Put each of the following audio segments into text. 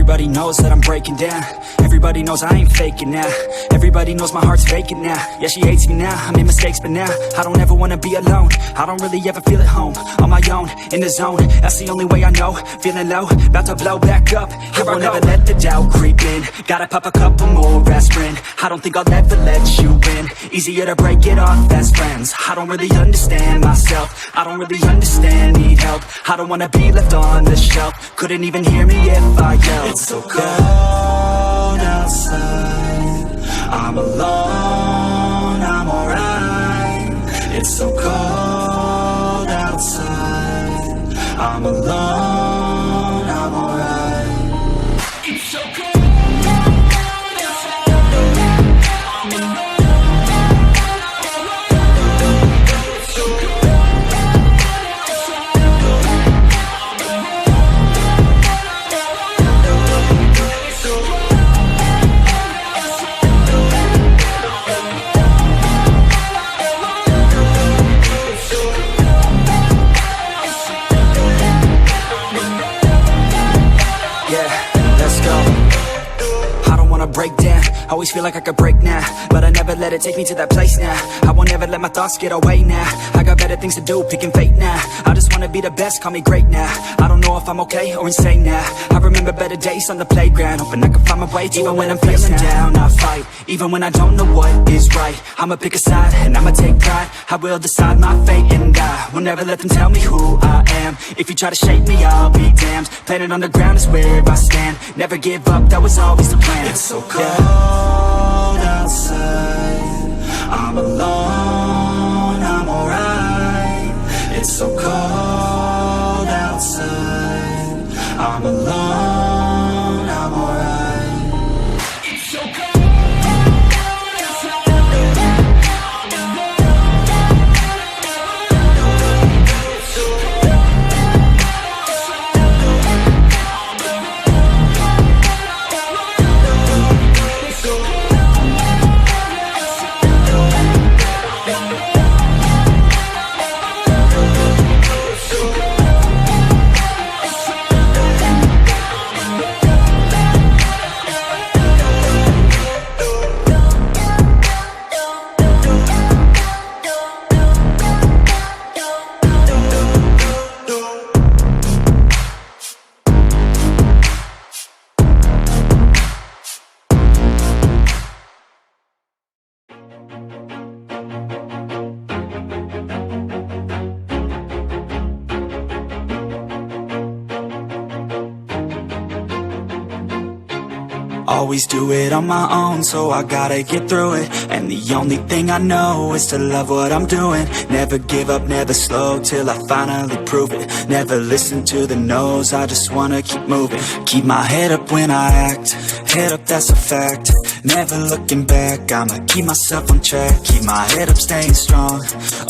Everybody knows that I'm breaking down. Everybody knows I ain't faking now. Everybody knows my heart's vacant now. Yeah, she hates me now, I made mistakes but now I don't ever wanna be alone. I don't really ever feel at home. On my own, in the zone, that's the only way I know. Feeling low, about to blow back up. I won't ever let the doubt creep in. Gotta pop a couple more aspirin. I don't think I'll ever let you in. Easier to break it off best friends. I don't really understand myself. I don't really understand, need help. I don't wanna be left on the shelf. Couldn't even hear me if I yelled. It's so cold outside, I'm alone, I'm alright. It's so cold outside, I'm alone, I'm alright. It's so cold. Break down, always feel like I could break now, but I never let it take me to that place now. I won't ever let my thoughts get away now. I got better things to do, picking fate now. I just wanna be the best, call me great now. I don't know if I'm okay or insane now. I remember better days on the playground, hoping I can find my way. Even when I'm feeling down, I fight. Even when I don't know what is right, I'ma pick a side and I'ma take pride. I will decide my fate and I will never let them tell me who I am. If you try to shake me, I'll be damned. Planet on the ground is where I stand. Never give up, that was always the plan. It's so cold outside, I'm alone, I'm alright. It's so cold outside, I'm alone, I'm alright. It's so cold. Always do it on my own, so I gotta get through it. And the only thing I know is to love what I'm doing. Never give up, never slow, till I finally prove it. Never listen to the no's, I just wanna keep moving. Keep my head up when I act, head up, that's a fact. Never looking back, I'ma keep myself on track. Keep my head up, staying strong,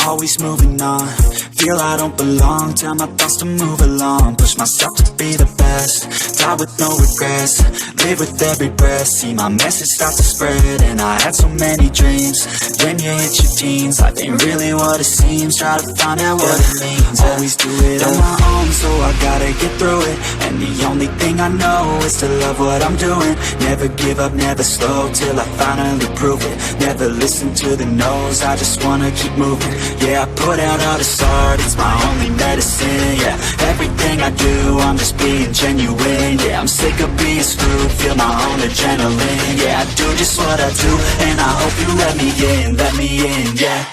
always moving on. Feel I don't belong, tell my thoughts to move along. Push myself to be the best, die with no regrets. Live with every breath, see my message start to spread. And I had so many dreams, when you hit your teens, life ain't really what it seems. Try to find out what it means. Always do it on my own, so I gotta get through it. And the only thing I know is to love what I'm doing. Never give up, never slow, till I finally prove it. Never listen to the no's, I just wanna keep moving. Yeah, I put out all this art, it's my only medicine. Yeah, everything I do, I'm just being genuine. Yeah, I'm sick of being screwed, feel my own adrenaline. Yeah, I do just what I do, and I hope you let me in, yeah.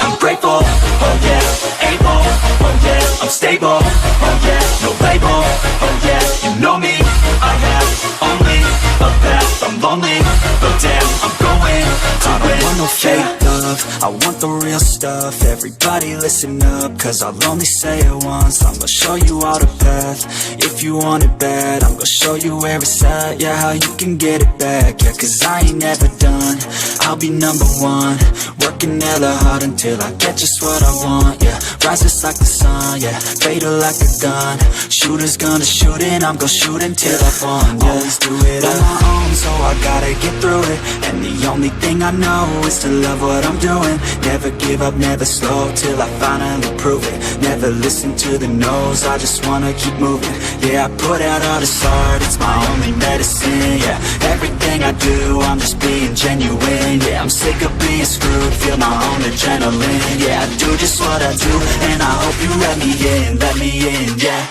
I'm grateful, oh yeah, able, oh yeah, I'm stable, oh yeah, no label, oh yeah, you know me, I have only a path, I'm lonely, but damn, I'm going to win. I don't want no fake love, I want the real stuff. Everybody listen up, cause I'll only say it once. I'm gonna show you all the path, if you want it bad. I'm gonna show you where it's at, yeah, how you can get it back. Yeah, cause I ain't never done, I'll be number one. Working hella hard until I get just what I want, yeah. Rise just like the sun, yeah, fatal like a gun. Shooter's gonna shoot and I'm gonna shoot until I fall, yeah. Always do it on my own, so I gotta gotta get through it. And the only thing I know is to love what I'm doing. Never give up, never slow, till I finally prove it. Never listen to the no's, I just wanna keep moving. Yeah, I put out all this art, it's my only medicine. Yeah, everything I do, I'm just being genuine. Yeah, I'm sick of being screwed, feel my own adrenaline. Yeah, I do just what I do, and I hope you let me in, yeah.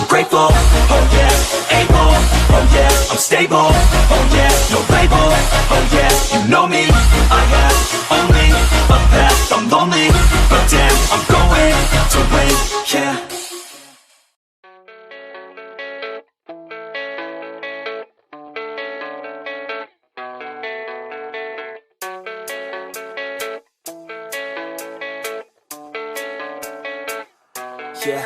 Grateful, oh yeah, able, oh yeah, I'm stable, oh yeah, no label, oh yeah, you know me, I have only a path, I'm lonely, but damn, I'm going to win, yeah. Yeah,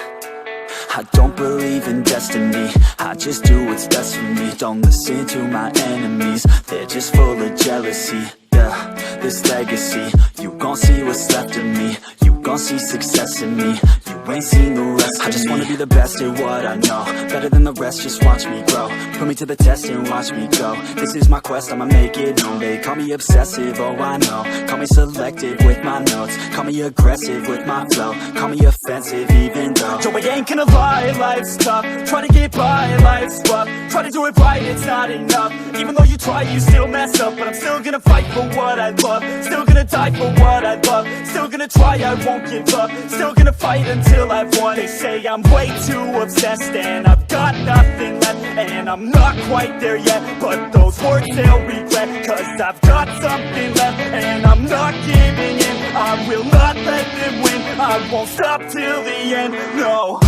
I don't believe in destiny, I just do what's best for me. Don't listen to my enemies, they're just full of jealousy. Yeah, this legacy, you gon' see what's left of me. You gon' see success in me, you ain't seen the rest of me. I just wanna be the best at what I know, better than the rest, just watch me grow. Put me to the test and watch me go. This is my quest, I'ma make it known. They call me obsessive, oh I know. Call me selective with my notes, call me aggressive with my flow, call me offensive even though Joe, I ain't gonna lie, life's tough. Try to get by, life's rough. Try to do it right, it's not enough. Even though you try, you still mess up. But I'm still gonna fight for what I love, still gonna die for what I love, still gonna try, I won't give up, still gonna fight until I've won. They say I'm way too obsessed and I've got nothing left, and I'm not quite there yet, but those words they'll regret, cause I've got something left and I'm not giving in. I will not let them win, I won't stop till the end, no.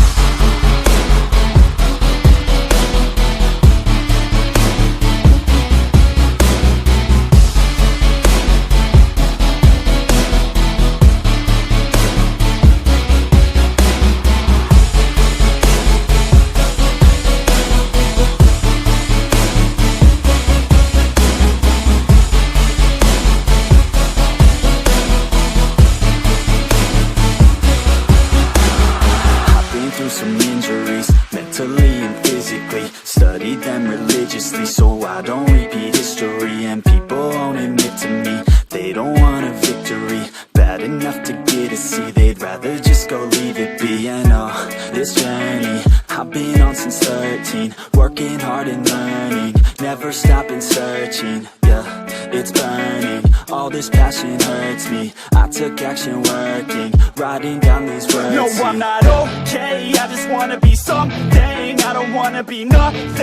Some injuries, mentally and physically. Studied them religiously so I don't repeat history. And people won't admit to me they don't want a victory bad enough to get a C, they'd rather just go leave it be. And this journey I've been on since 13, working hard and learning, never stopping searching. Yeah, it's burning, all this passion hurts me. I took action working, writing down these words. No, I'm not okay, I just wanna be something, I don't wanna be nothing.